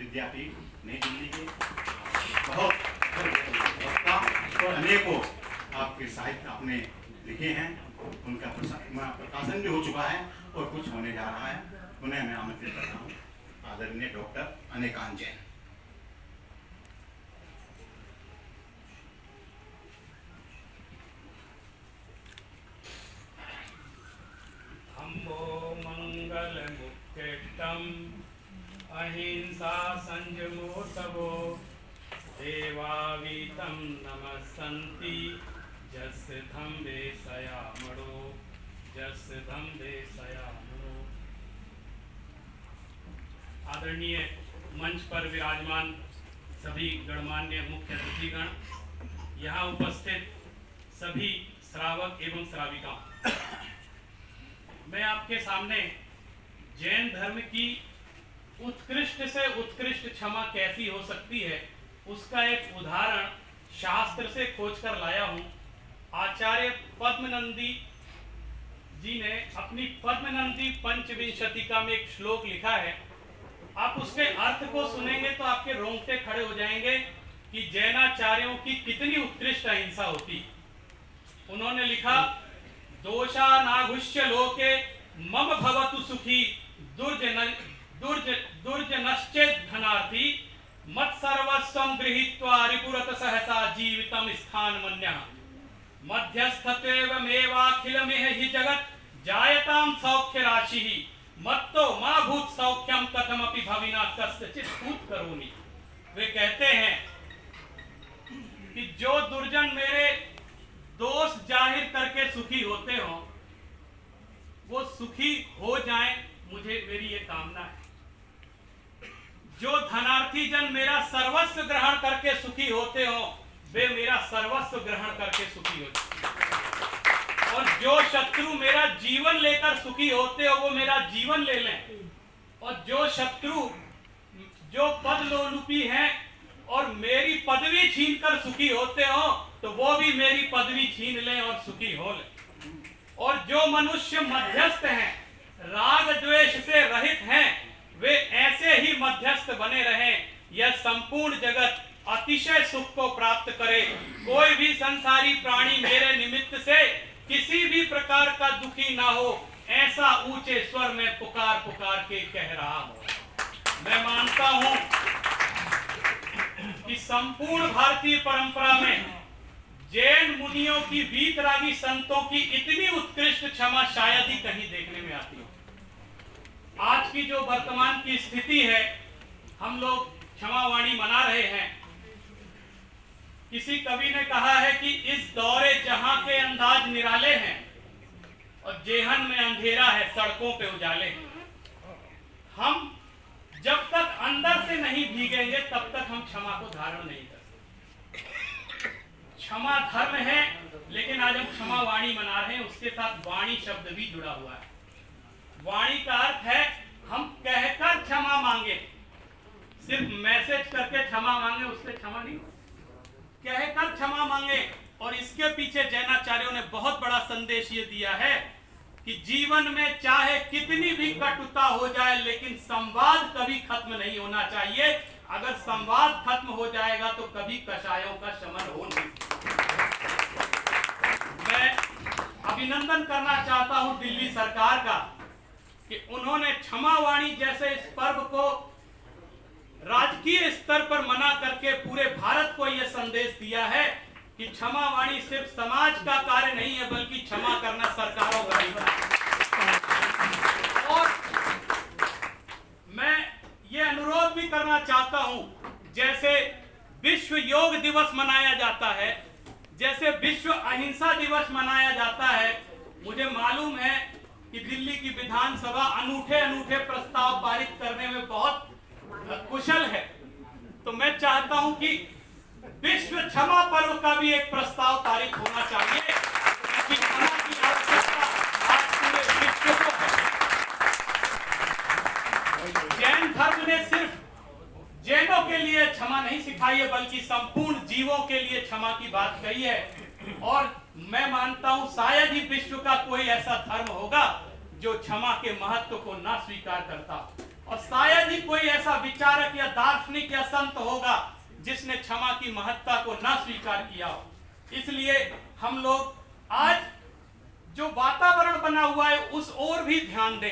विद्यापीठ नई दिल्ली के बहुत वक्ता और अनेकों आपके साहित्य आपने लिखे हैं, उनका प्रकाशन भी हो चुका है और कुछ होने जा रहा है। उन्हें मैं आमंत्रित करता हूँ, आदरणीय डॉक्टर अनेकांत जैन। धम्मो मंगल मुक्तिष्टम अहिंसा संयमो तवो देवावीतं नमस्सन्ति जस्य धम्मे सयामणो जस्य धम्मे सयामणो। आदरणीय मंच पर विराजमान सभी गणमान्य मुख्य अतिथिगण, यहाँ उपस्थित सभी श्रावक एवं श्राविका, मैं आपके सामने जैन धर्म की उत्कृष्ट से उत्कृष्ट क्षमा कैसी हो सकती है उसका एक उदाहरण शास्त्र से खोजकर लाया हूं। आचार्य पद्मनंदी जी ने अपनी पद्मनंदी पंचविंशतिका में एक श्लोक लिखा है। आप उसके अर्थ को सुनेंगे तो आपके रोंगटे खड़े हो जाएंगे कि जैनाचार्यों की कितनी उत्कृष्ट अहिंसा होती। उन्होंने लिखा, दोषा नाघुष्य लोके मम भवतु सुखी दुर्जनश्चेत् धनार्थी मत् सर्वस्वं गृहीत्वा रिपुरत सहसा जीवितम स्थान मन्यः मध्यस्थत्वेवमेवाखिलमिह हि जगत् जायतां सौख्य राशिः मत्तो मा भूत सौख्यम कथमपि भविना कस्यचित् भूत करोमि। वे कहते हैं कि जो दुर्जन मेरे दोष जाहिर करके सुखी होते हो वो सुखी हो जाएं, मुझे मेरी ये कामना है। जो धनार्थी जन मेरा सर्वस्व ग्रहण करके सुखी होते हो वे मेरा सर्वस्व ग्रहण करके सुखी होते हैं। और जो शत्रु मेरा जीवन लेकर सुखी होते हो वो मेरा जीवन ले लें। और जो शत्रु जो पद लोलुपी हैं और मेरी पदवी छीनकर सुखी होते हो तो वो भी मेरी पदवी छीन लें और सुखी हो लें। और जो मनुष्य मध्यस्थ हैं, राग द्वेष से रहित हैं, वे ऐसे ही मध्यस्थ बने रहें। यह संपूर्ण जगत अतिशय सुख को प्राप्त करे। कोई भी संसारी प्राणी मेरे निमित्त से किसी भी प्रकार का दुखी ना हो, ऐसा ऊंचे स्वर में पुकार पुकार के कह रहा हूं। मैं मानता हूं कि संपूर्ण भारतीय परंपरा में जैन मुनियों की वीतरागी संतों की इतनी उत्कृष्ट क्षमा शायद ही कहीं देखने में आती हो। आज की जो वर्तमान की स्थिति है, हम लोग क्षमावाणी मना रहे हैं। किसी कवि ने कहा है कि इस दौरे जहां के अंदाज निराले हैं और जेहन में अंधेरा है, सड़कों पे उजाले हैं। हम जब तक अंदर से नहीं भीगेंगे तब तक हम क्षमा को धारण नहीं कर सकते। क्षमा धर्म है, लेकिन आज हम क्षमा वाणी मना रहे हैं, उसके साथ वाणी शब्द भी जुड़ा हुआ है। वाणी का अर्थ है हम कहकर क्षमा मांगे, सिर्फ मैसेज करके क्षमा मांगे उससे क्षमा नहीं, कहकर क्षमा मांगे। और इसके पीछे जैनाचार्यों ने बहुत बड़ा संदेश ये दिया है कि जीवन में चाहे कितनी भी कटुता हो जाए लेकिन संवाद कभी खत्म नहीं होना चाहिए। अगर संवाद खत्म हो जाएगा तो कभी कषायों का शमन हो नहीं। मैं अभिनंदन करना चाहता हूं दिल्ली सरकार का कि उन्होंने क्षमावाणी जैसे इस पर्व को राजकीय स्तर पर मना करके पूरे भारत को यह संदेश दिया है कि क्षमावाणी सिर्फ समाज का कार्य नहीं है बल्कि क्षमा करना सरकारों का भी है। और मैं ये अनुरोध भी करना चाहता हूं, जैसे विश्व योग दिवस मनाया जाता है, जैसे विश्व अहिंसा दिवस मनाया जाता है, मुझे मालूम है कि दिल्ली की विधानसभा अनूठे अनूठे प्रस्ताव पारित करने में बहुत कुशल है। तो मैं चाहता हूं कि विश्व क्षमा पर्व का भी एक प्रस्ताव पारित होना चाहिए कि क्षमा की आवश्यकता आज पूरे विश्व को है। जैन धर्म ने सिर्फ जैनों के लिए क्षमा नहीं सिखाई है बल्कि संपूर्ण जीवों के लिए क्षमा की बात कही है। और मैं मानता हूं शायद ही विश्व का कोई ऐसा धर्म होगा जो क्षमा के महत्व को ना स्वीकार करता। और शायद ही कोई ऐसा विचारक या दार्शनिक या संत होगा जिसने क्षमा की महत्ता को न स्वीकार किया हो। इसलिए हम लोग आज जो वातावरण बना हुआ है उस ओर भी ध्यान दें।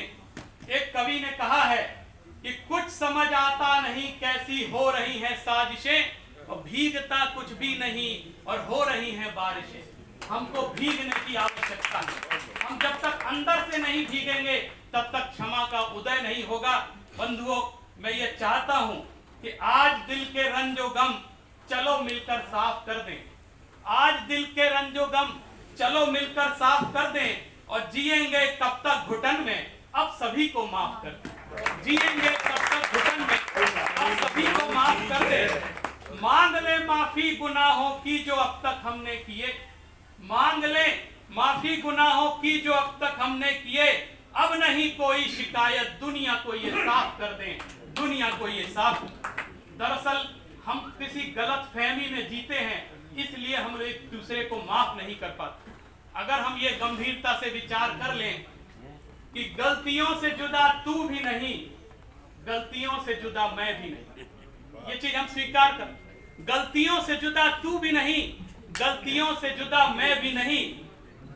एक कवि ने कहा है कि कुछ समझ आता नहीं कैसी हो रही हैं साजिशें, और भीगता कुछ भी नहीं और हो रही हैं बारिशें। हमको भीगने की आवश्यकता है। हम जब तक अंदर से नहीं भीगेंगे तब तक क्षमा का उदय नहीं होगा। बंधुओं, मैं ये चाहता हूं कि आज दिल के रंजो गम चलो मिलकर साफ कर दें। आज दिल के रंजो गम चलो मिलकर साफ कर दें, और जिएंगे कब तक घुटन में, अब सभी को माफ कर दें। जिएंगे कब तक घुटन में, अब सभी को माफ कर दें। मांग ले माफी गुनाहों की जो अब तक हमने किए, मांग ले माफी गुनाहों की जो अब तक हमने किए। अब नहीं कोई शिकायत, दुनिया को ये साफ कर दें, दुनिया को ये साफ। दरअसल हम किसी गलत फहमी में जीते हैं, इसलिए हम लोग एक दूसरे को माफ नहीं कर पाते। अगर हम ये गंभीरता से विचार कर लें कि गलतियों से जुदा तू भी नहीं, गलतियों से जुदा मैं भी नहीं, ये चीज हम स्वीकार कर। गलतियों से जुदा तू भी नहीं, गलतियों से जुदा मैं भी नहीं,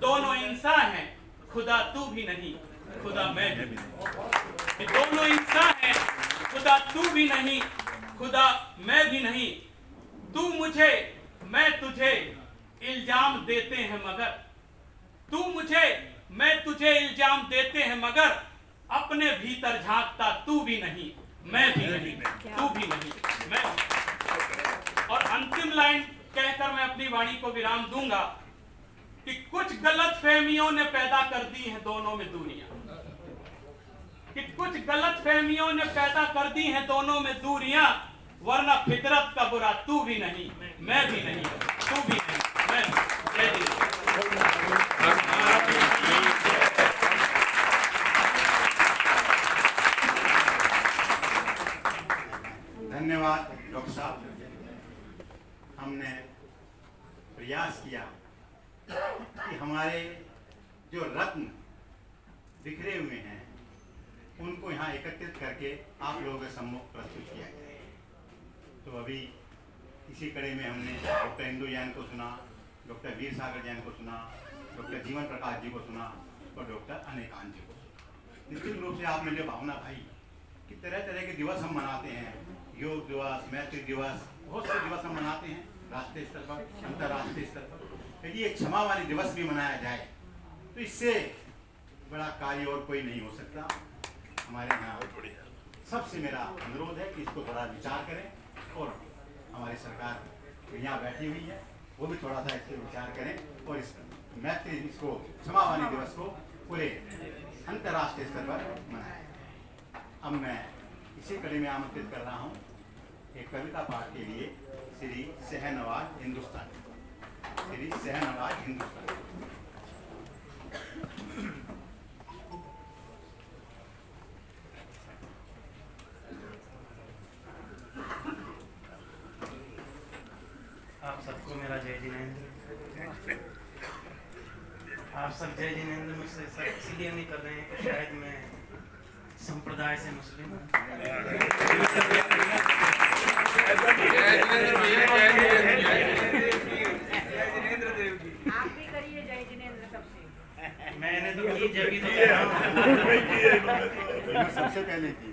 दोनों इंसान हैं, खुदा तू भी नहीं, खुदा मैं भी नहीं। दोनों इंसान हैं, खुदा तू भी नहीं, खुदा मैं भी नहीं। तू मुझे मैं तुझे इल्जाम देते हैं मगर, तू मुझे मैं तुझे इल्जाम देते हैं मगर, अपने भीतर झांकता तू भी नहीं, मैं भी नहीं, तू भी नहीं, मैं भी। और अंतिम लाइन कहकर मैं अपनी वाणी को विराम दूंगा कि कुछ गलत फहमियों ने पैदा कर दी है दोनों में दूरियां, कि कुछ गलत फहमियों ने पैदा कर दी हैं दोनों में दूरियां, वरना फितरत का बुरा तू भी नहीं, मैं भी नहीं, तू भी नहीं, मैं भी। जय हिंद। धन्यवाद डॉक्टर साहब। हमने प्रयास किया कि हमारे जो रत्न बिखरे हुए हैं उनको यहाँ एकत्रित करके आप लोगों के सम्मुख प्रस्तुत किया जाए। तो अभी इसी कड़ी में हमने डॉक्टर इंदु जैन को सुना, डॉक्टर वीर सागर जैन को सुना, डॉक्टर जीवन प्रकाश जी को सुना और डॉक्टर अनेकांत जी को सुना। निश्चित रूप से आपने जो भावना भाई कि तरह तरह के दिवस हम मनाते हैं, योग दिवस, मैत्री दिवस, बहुत से दिवस हम मनाते हैं राष्ट्रीय स्तर पर, अंतर्राष्ट्रीय स्तर पर। यदि एक क्षमा वाली दिवस भी मनाया जाए तो इससे बड़ा कार्य और कोई नहीं हो सकता। हमारे यहाँ सबसे मेरा अनुरोध है कि इसको थोड़ा विचार करें, और हमारी सरकार यहाँ बैठी हुई है वो भी थोड़ा सा इस पर विचार करें, और इस मैत्री इसको क्षमा वाली दिवस को पूरे अंतर्राष्ट्रीय स्तर पर मनाएं। अब मैं इसी कड़ी में आमंत्रित कर रहा हूँ एक कविता पाठ के लिए श्री शहनवाज हिंदुस्तानी, श्री शहनवाज हिंदुस्तानी। आप सबको मेरा जय जिनेंद्र। आप सब जय जिनेंद्र मुझसे सब इसलिए नहीं कर रहे हैं कि शायद मैं संप्रदाय से मुस्लिम हूँ। आप भी करिए जय जिनेंद्र सबसे। मैंने तो की जब ही तो सबसे पहले की